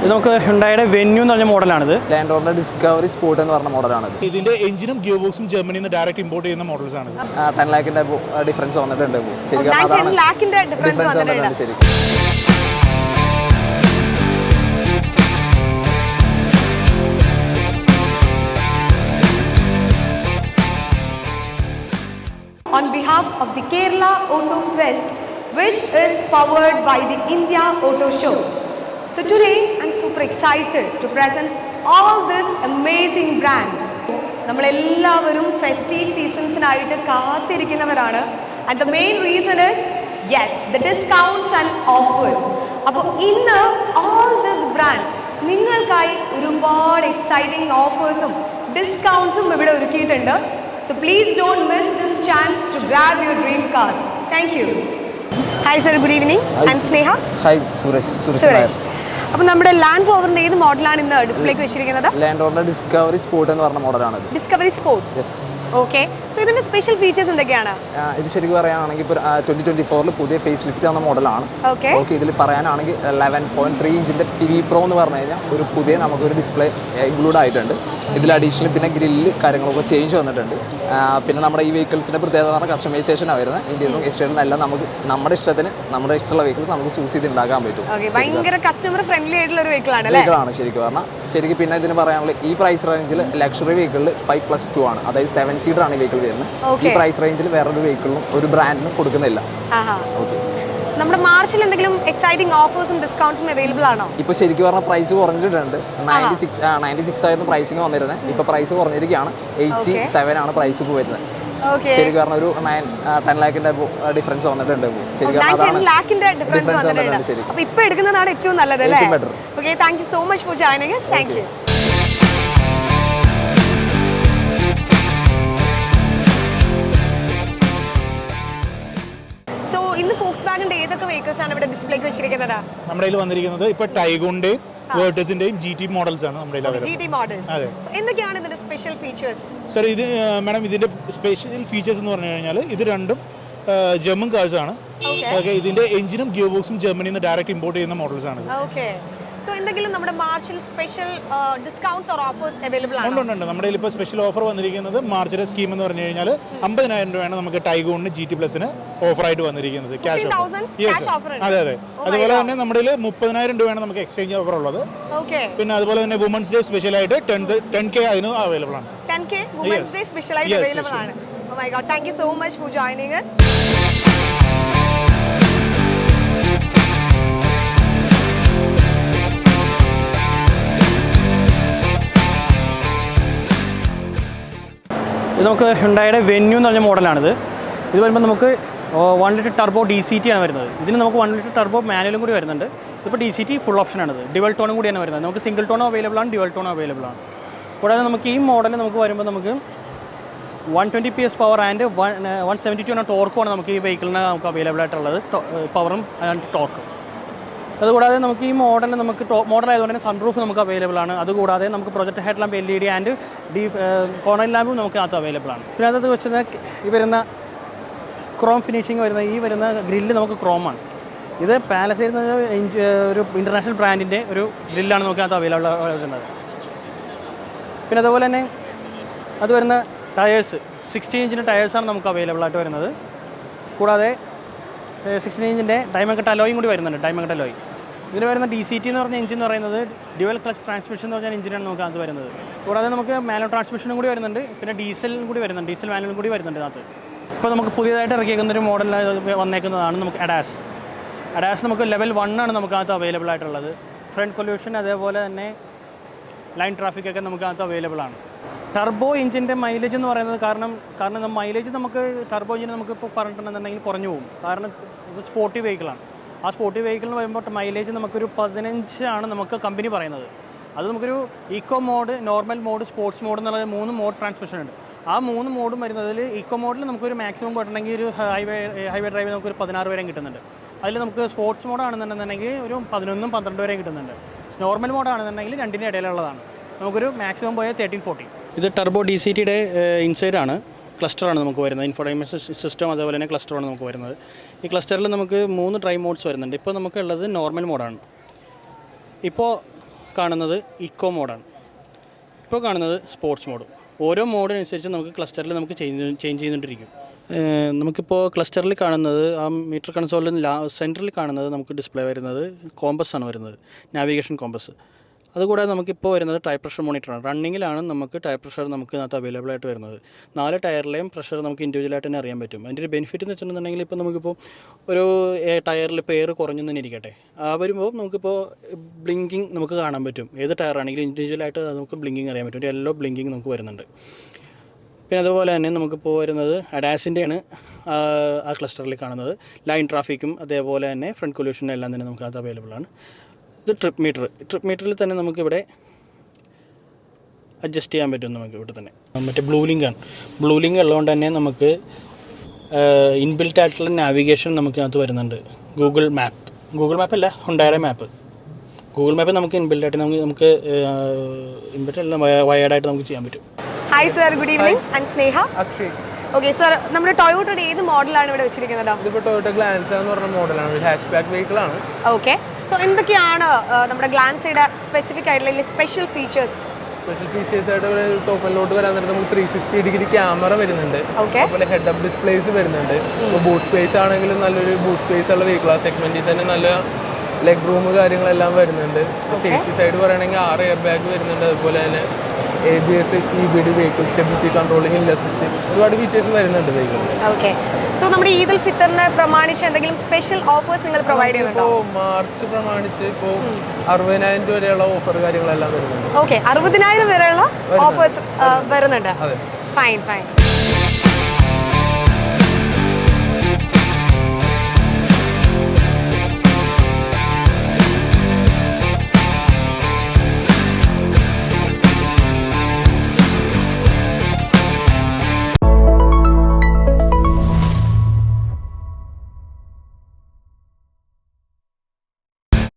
ഇത് നമുക്ക് ഹ്യുണ്ടായിയുടെ വെന്യൂ എന്ന് പറഞ്ഞ മോഡലാണിത്. ലാൻഡ് റോവറിന്റെ ഡിസ്കവറി സ്പോർട്ട് എന്ന് പറഞ്ഞ മോഡലാണ്. ഇതിന്റെ എഞ്ചിനും ഗിയർ ബോക്സും ജർമ്മനിയിൽ നിന്ന് ഡയറക്റ്റ് ഇമ്പോർട്ട് ചെയ്യുന്ന മോഡൽസ് ആണ്. 10 ലാഖിന്റെ ഡിഫറൻസ് വന്നിട്ടുണ്ട്. ശരിക്കും അതാണ് ഡിഫറൻസ് വന്നിട്ടുണ്ട് ശരിക്കും. On behalf of the Kerala Auto Fest, which is powered by the India Auto Show. So today I'm super excited to present all these amazing brands. നമ്മളെല്ലാവരും festive സീസൺസിനായിട്ട് കാത്തിരിക്കുന്നവരാണ്. And the main reason is, yes, the discounts and offers. അപ്പോൾ ഇന്ന് all these brands നിങ്ങൾക്കായി ഒരുപാട് exciting ഓഫേഴ്സും ഡിസ്കൗണ്ട്സും ഇവിടെ ഒരുക്കിയിട്ടുണ്ട്. So please don't miss this chance to grab your dream car. Thank you. Hi sir, good evening. I'm Sneha. Hi, Suresh. അപ്പോൾ നമ്മുടെ land റോവറിന്റെ ഏത് മോഡലാണ് ഇന്ന് ഡിസ്പ്ലേക്ക് വെച്ചിരിക്കുന്നത്? ലാൻഡ് റോവറിന്റെ ഡിസ്കവറി സ്പോർട്ട് എന്ന് പറഞ്ഞ മോഡലാണ്. Discovery sport. Yes. Okay. So ഇതിന്റെ സ്പെഷ്യൽ ഫീച്ചേഴ്സ് എന്തൊക്കെയാണ്? ഇത് ശരിക്കും പറയുകയാണെങ്കിൽ ഇപ്പോൾ 2024 പുതിയ ഫേസ് ലിഫ്റ്റ് എന്ന മോഡലാണ്. ഓക്കെ. ഇതിൽ പറയാനാണെങ്കിൽ 11.3 ഇഞ്ചിന്റെ PV Pro എന്ന് പറഞ്ഞു കഴിഞ്ഞാൽ ഒരു പുതിയ നമുക്കൊരു ഡിസ്പ്ലേ ഇൻക്ലൂഡ് ആയിട്ടുണ്ട്. ഇതിൽ അഡീഷണൽ പിന്നെ ഗ്രില്ല് കാര്യങ്ങളൊക്കെ ചേഞ്ച് വന്നിട്ടുണ്ട്. പിന്നെ നമ്മുടെ ഈ വെഹിക്കിൾസിന്റെ പ്രത്യേകത എന്ന് പറഞ്ഞാൽ കസ്റ്റമൈസേഷനാണ് വരുന്നത്. ഇന്ത്യയിലും എക്സ്റ്റേണലും എല്ലാം നമുക്ക് നമ്മുടെ ഇഷ്ടത്തിന് നമ്മുടെ ഇഷ്ടമുള്ള വെഹിക്കിൾസ് നമുക്ക് ചൂസ് ചെയ്ത് ഉണ്ടാക്കാൻ പറ്റും. ഭയങ്കര കസ്റ്റമർ ഫ്രണ്ട്ലി ആയിട്ടുള്ള ഒരു വെഹിക്കിളാണ്. ശരിക്കും പറഞ്ഞാൽ ശരിക്കും പിന്നെ ഇതിന് പറയാനുള്ള ഈ പ്രൈസ് റേഞ്ചിൽ ലക്ഷറി വെഹിക്കിളിൽ 5+2 ആണ്, അതായത് 7 സീറ്റർ ആണ് ഈ വെഹിക്കിൾ വരുന്നത്. ഈ പ്രൈസ് റേഞ്ചിൽ വേറൊരു വെഹിക്കിളും ഒരു ബ്രാൻഡിനും കൊടുക്കുന്നില്ല. നമ്മുടെ മാർച്ചിൽ എന്തെങ്കിലും എക്സൈറ്റിംഗ് ഓഫേഴ്സും ഡിസ്കൗണ്ട്സും അവൈലബിൾ ആണോ? ഇപ്പോൾ ശരിക്കും പറഞ്ഞാൽ പ്രൈസ് കുറഞ്ഞിട്ടുണ്ട്. 96 ആയിരുന്നു പ്രൈസിങ് വന്നിരുന്നത്. ഇപ്പോൾ പ്രൈസ് കുറഞ്ഞിരിക്കുകയാണ്. 87 ആണ് പ്രൈസ് ഇപ്പോൾ വരുന്നത്. ശരിക്കും പറഞ്ഞ ഒരു 10 ലാഖിന്റെ ഡിഫറൻസ് വന്നിട്ടുണ്ട്. ശരിക്കും ഡിഫറൻസ് വന്നിട്ടുണ്ട്. ശരി. അപ്പോൾ ഇപ്പോൾ എടുക്കുന്നതാണ് ഏറ്റവും നല്ലത് അല്ലേ? Okay, thank you so much for joining us. Thank you. ഇന്ന് ഫോക്സ്വാഗന്റെ ഏതൊക്കെ വെഹിക്കിൾസ് ആണ് ഇവിടെ ഡിസ്പ്ലേക്ക് വെച്ചിരിക്കുന്നത്? നമ്മുടെ കയ്യിൽ വന്നിരിക്കുന്നത് ഇപ്പോൾ ടൈഗോണിന്റെയും വേർട്ടസിന്റെയും GT മോഡൽസ് ആണ് നമ്മുടെ കയ്യിൽ. GT models. അതെ. എന്തൊക്കെയാണ് ഇതിന്റെ സ്പെഷ്യൽ ഫീച്ചേഴ്സ്? സർ, ഇത് മാഡം ഇതിന്റെ സ്പെഷ്യൽ ഫീച്ചേഴ്സ് എന്ന് പറഞ്ഞു കഴിഞ്ഞാൽ ഇത് രണ്ടും ജർമ്മൻ കാർസ് ആണ്. ഓക്കെ. ഇതിന്റെ എഞ്ചിനും ഗിയർ ബോക്സും ജർമ്മനിയിൽ നിന്ന് ഡയറക്റ്റ് ഇമ്പോർട്ട് ചെയ്യുന്ന മോഡൽസ് ആണ്. ഓക്കെ. സോ എന്തെങ്കിലും നമ്മുടെ മാർച്ചിൽ special discounts or offers available ആണോ? ഉണ്ട്. നമ്മുടെ കയ്യിൽ ഇപ്പോൾ സ്പെഷ്യൽ ഓഫർ വന്നിരിക്കുന്നത് മാർച്ചിലെ സ്കീം എന്ന് പറഞ്ഞു കഴിഞ്ഞാൽ 50,000 രൂപയാണ് നമുക്ക് ടൈഗോണിന് GT പ്ലസിന് ഓഫറായിട്ട് വന്നിരിക്കുന്നത്. Cash offer. അതെ. അതുപോലെ തന്നെ നമ്മുടെ കയ്യിൽ 30,000 രൂപയാണ് നമുക്ക് എക്സ്ചേഞ്ച് ഓഫർ ഉള്ളത്. പിന്നെ അതുപോലെ തന്നെ വുമൻസ് ഡേ സ്പെഷ്യൽ ആയിട്ട് 10K അതിന് അവൈലബിൾ ആണ്. 10K വുമൻസ് ഡേ സ്പെഷ്യൽ ആയിട്ട് അവൈലബിൾ ആണ്. Oh my God, thank you so much for joining us. ഇത് നമുക്ക് ഹ്യുണ്ടായിയുടെ വെന്യൂ എന്ന് പറഞ്ഞ മോഡലാണിത്. ഇത് വരുമ്പോൾ നമുക്ക് 1 ലിറ്റർ ടർബോ DCT ആണ് വരുന്നത്. ഇതിന് നമുക്ക് 1 ലിറ്റർ ടർബോ മാനുവലും കൂടി വരുന്നുണ്ട്. ഇപ്പോൾ DCT ഫുൾ ഓപ്ഷനാണിത്. ഡ്യുവൽ ടോണും കൂടിയാണ് വരുന്നത്. നമുക്ക് സിംഗിൾ ടോണും അവൈലബിൾ ആണ്, ഡ്യുവൽ ടോണും അവൈലബിൾ ആണ്. കൂടാതെ നമുക്ക് ഈ മോഡൽ നമുക്ക് വരുമ്പോൾ നമുക്ക് 120 PS പവർ ആൻഡ് 172 ടോർക്കുമാണ് നമുക്ക് ഈ വെഹിക്കിളിന് നമുക്ക് അവൈലബിൾ ആയിട്ടുള്ളത്. പവറും ആൻഡ് ടോർക്കും. അതുകൂടാതെ നമുക്ക് ഈ മോഡൽ നമുക്ക് ടോപ്പ് മോഡൽ ആയതുകൊണ്ട് തന്നെ സൺറൂഫ് നമുക്ക് അവൈലബിൾ ആണ്. അതുകൂടാതെ നമുക്ക് project head lamp LED and corner ലാമ്പും നമുക്ക് അത് അവൈലബിൾ ആണ്. പിന്നെ അതത് വെച്ചാൽ ഈ വരുന്ന ക്രോം ഫിനിഷിങ് വരുന്ന ഗ്രില്ല് നമുക്ക് ക്രോമാണ്. ഇത് പാലസൈഡ് ഒരു ഇൻ്റർനാഷണൽ ബ്രാൻഡിൻ്റെ ഒരു ഗ്രില്ലാണ് നമുക്ക് അത് അവൈലബിൾ വരുന്നത്. പിന്നെ അതുപോലെ തന്നെ അത് വരുന്ന ടയേഴ്സ് 16 ഇഞ്ചിൻ്റെ ടയേഴ്സാണ് നമുക്ക് അവൈലബിൾ ആയിട്ട് വരുന്നത്. കൂടാതെ 16 ഇഞ്ചിൻ്റെ ഡയമണ്ട് കട്ട് അലോയും കൂടി വരുന്നുണ്ട്. Diamond cut alloy. ഇതിൽ വരുന്ന DCT എന്ന് പറഞ്ഞ എഞ്ചിൻ എന്ന് പറയുന്നത് ഡ്യുവൽ ക്ലച്ച് ട്രാൻസ്മിഷൻ എന്ന് പറഞ്ഞ എഞ്ചിനാണ് നമുക്ക് അത് വരുന്നത്. കൂടാതെ നമുക്ക് മാനുവൽ ട്രാൻസ്മിഷനും കൂടി വരുന്നുണ്ട്. പിന്നെ ഡീസലും കൂടി വരുന്നുണ്ട്. ഡീസൽ മാനുവലും കൂടി വരുന്നുണ്ട് അതിനകത്ത്. ഇപ്പോൾ നമുക്ക് പുതിയതായിട്ട് ഇറക്കിയേക്കുന്ന ഒരു മോഡൽ വന്നേക്കുന്നതാണ് നമുക്ക് അഡാസ് നമുക്ക് ലെവൽ 1 ആണ് നമുക്കകത്ത് അവൈലബിൾ ആയിട്ടുള്ളത്. ഫ്രണ്ട് പൊല്യൂഷൻ അതേപോലെ തന്നെ ലൈൻ ട്രാഫിക്കൊക്കെ നമുക്കകത്ത് അവൈലബിൾ ആണ്. ടർബോ എഞ്ചിൻ്റെ മൈലേജ് എന്ന് പറയുന്നത് കാരണം മൈലേജ് നമുക്ക് ടർബോ എഞ്ചിന് നമുക്കിപ്പോൾ പറഞ്ഞിട്ടുണ്ടെന്നുണ്ടെങ്കിൽ കുറഞ്ഞു പോകും. കാരണം ഇത് സ്പോർട്ടി വെഹിക്കിളാണ്. ആ സ്പോർട്ടി വെഹിക്കിളിന് വരുമ്പോൾ മൈലേജ് നമുക്കൊരു 15 ആണ് നമുക്ക് കമ്പനി പറയുന്നത്. അത് നമുക്കൊരു eco mode, normal mode, sports mode എന്നുള്ള 3 മോഡ് ട്രാൻസ്മിഷൻ ഉണ്ട്. ആ 3 മോഡും വരുന്നതിൽ ഈക്കോ മോഡിൽ നമുക്കൊരു മാക്സിമം പോയിട്ടുണ്ടെങ്കിൽ ഒരു ഹൈവേ ഡ്രൈവ് നമുക്കൊരു 16 വരെയും കിട്ടുന്നുണ്ട്. അതിൽ നമുക്ക് സ്പോർട്സ് മോഡാണെന്നുണ്ടെന്നുണ്ടെങ്കിൽ ഒരു 11-12 വരെയും കിട്ടുന്നുണ്ട്. നോർമൽ മോഡാണെന്നുണ്ടെങ്കിൽ 2ൻ്റെ ഇടയിലുള്ളതാണ്. നമുക്കൊരു മാക്സിമം പോയ 13-14. ഇത് ടർബോ DCTയുടെ ഇൻസൈഡാണ്. ക്ലസ്റ്ററാണ് നമുക്ക് വരുന്നത്. ഇൻഫോർടൈൻമെൻറ്റ് സിസ്റ്റം അതേപോലെ തന്നെ ക്ലസ്റ്ററാണ് നമുക്ക് വരുന്നത്. ഈ ക്ലസ്റ്ററിൽ നമുക്ക് 3 ഡ്രൈവ് മോഡ്സ് വരുന്നുണ്ട്. ഇപ്പോൾ നമുക്കുള്ളത് നോർമൽ മോഡാണ്. ഇപ്പോൾ കാണുന്നത് ഇക്കോ മോഡാണ്. ഇപ്പോൾ കാണുന്നത് സ്പോർട്സ് മോഡ്. ഓരോ മോഡിനനുസരിച്ച് നമുക്ക് ക്ലസ്റ്ററിൽ നമുക്ക് ചേഞ്ച് ചെയ്തുകൊണ്ടിരിക്കും. നമുക്കിപ്പോൾ ക്ലസ്റ്ററിൽ കാണുന്നത് ആ മീറ്റർ കൺസോളിൽ സെൻറ്ററിൽ കാണുന്നത് നമുക്ക് ഡിസ്പ്ലേ വരുന്നത് കോമ്പസ് ആണ് വരുന്നത്, നാവിഗേഷൻ കോമ്പസ്. അതുകൂടാതെ നമുക്കിപ്പോൾ വരുന്നത് ടയർ പ്രഷർ മോണിറ്ററാണ്. റണ്ണിങ്ങിലാണ് നമുക്ക് ടയർ പ്രഷർ നമുക്ക് ഇതിനകത്ത് അവൈലബിൾ ആയിട്ട് വരുന്നത്. 4 ടയറിലെയും പ്രഷർ നമുക്ക് ഇൻഡിവിജ്വലായിട്ട് തന്നെ അറിയാൻ പറ്റും. അതിൻ്റെ ഒരു ബെനിഫിറ്റ് എന്ന് വെച്ചിട്ടുണ്ടെങ്കിൽ ഇപ്പോൾ നമുക്കിപ്പോൾ ഒരു ടയറിൽ ഇപ്പോൾ എയർ കുറഞ്ഞു തന്നെ ഇരിക്കട്ടെ, വരുമ്പോൾ നമുക്കിപ്പോൾ ബ്ലിങ്കിങ് നമുക്ക് കാണാൻ പറ്റും. ഏത് ടയറാണെങ്കിലും ഇൻഡിവിജ്വലായിട്ട് നമുക്ക് ബ്ലിങ്കിങ് അറിയാൻ പറ്റും. ഒരു യെല്ലോ ബ്ലിങ്കിങ് നമുക്ക് വരുന്നുണ്ട്. പിന്നെ അതുപോലെ തന്നെ നമുക്കിപ്പോൾ വരുന്നത് അഡാസിൻ്റെയാണ് ആ ക്ലസ്റ്ററിൽ കാണുന്നത്. ലൈൻ ട്രാഫിക്കും അതേപോലെ തന്നെ ഫ്രണ്ട് കൊല്യൂഷനും എല്ലാം തന്നെ നമുക്ക് അത് അവൈലബിൾ ആണ്. ഇത് ട്രിപ്പ് മീറ്ററിൽ തന്നെ നമുക്കിവിടെ അഡ്ജസ്റ്റ് ചെയ്യാൻ പറ്റും. നമുക്ക് ഇവിടെ തന്നെ മറ്റേ ബ്ലൂ ലിങ്ക് ഉള്ളതുകൊണ്ട് തന്നെ നമുക്ക് ഇൻബിൽറ്റ് ആയിട്ടുള്ള നാവിഗേഷൻ നമുക്കകത്ത് വരുന്നുണ്ട്. ഗൂഗിൾ മാപ്പ് അല്ല, ഹുണ്ടായുടെ മാപ്പ്. ഗൂഗിൾ മാപ്പ് നമുക്ക് ഇൻബിൽറ്റ് ആയിട്ട് നമുക്ക് ഇൻബിൽറ്റ് അല്ല, വയേർഡായിട്ട് നമുക്ക് ചെയ്യാൻ പറ്റും. Hi sir, good evening. I am Sneha. Akshay. Okay sir, നമ്മുടെ ടൊയോട്ടയുടെ ഏത് മോഡലാണ് ഇവിടെ വെച്ചിരിക്കുന്നത്? ഇതിപ്പോൾ ടൊയോട്ട ഗ്ലാൻസ എന്ന് പറഞ്ഞ മോഡലാണ്, ഒരു ഹാഷ് ബാക്ക് വെഹിക്കിൾ ആണ്. ഓക്കെ, സോ എന്തൊക്കെയാണ് നമ്മുടെ ഗ്ലാൻസയുടെ സ്പെസിഫിക് ആയിട്ടുള്ള സ്പെഷ്യൽ ഫീച്ചേഴ്സ്? സ്പെഷ്യൽ ഫീച്ചേഴ്സ് ആയിട്ട് ടോപ്പ് എൻഡിലോട്ട് വരാൻ നേരത്തെ നമുക്ക് 360 ഡിഗ്രി ക്യാമറ വരുന്നുണ്ട്. അതുപോലെ ഹെഡ് അപ്പ് ഡിസ്പ്ലേസ് വരുന്നുണ്ട്. ഇപ്പോൾ ബൂട്ട് സ്പേസ് ആണെങ്കിലും നല്ലൊരു ബൂട്ട് സ്പേസ് ഉള്ള വെഹിക്കിൾ. ആ സെഗ്മെന്റിൽ തന്നെ നല്ല ലെഗ് റൂം കാര്യങ്ങളെല്ലാം വരുന്നുണ്ട്. സേഫ്റ്റി സൈഡ് പറയുകയാണെങ്കിൽ 6 എയർ ബാഗ് വരുന്നുണ്ട്. അതുപോലെ തന്നെ ABS, EBD, vehicle stability control, hill assist, ഒരുപാട് ഫീച്ചേഴ്സ് വരുന്നുണ്ട് വെഹിക്കിളിൽ. ഓക്കെ, സോ നമ്മുടെ ഈദ് ഉൽ ഫിത്തറിനെ പ്രമാണിച്ച് എന്തെങ്കിലും സ്പെഷ്യൽ ഓഫേഴ്സ് നിങ്ങൾ പ്രൊവൈഡ് ചെയ്യുന്നുണ്ടോ? ഇപ്പോൾ മാർച്ച് പ്രമാണിച്ച് ഇപ്പോൾ 60,000 രൂപ വരെയുള്ള ഓഫർ കാര്യങ്ങളെല്ലാം വരുന്നുണ്ട്. ഓക്കെ, 60,000 വരെയുള്ള ഓഫേഴ്സ് വരുന്നുണ്ട്. ഫൈൻ.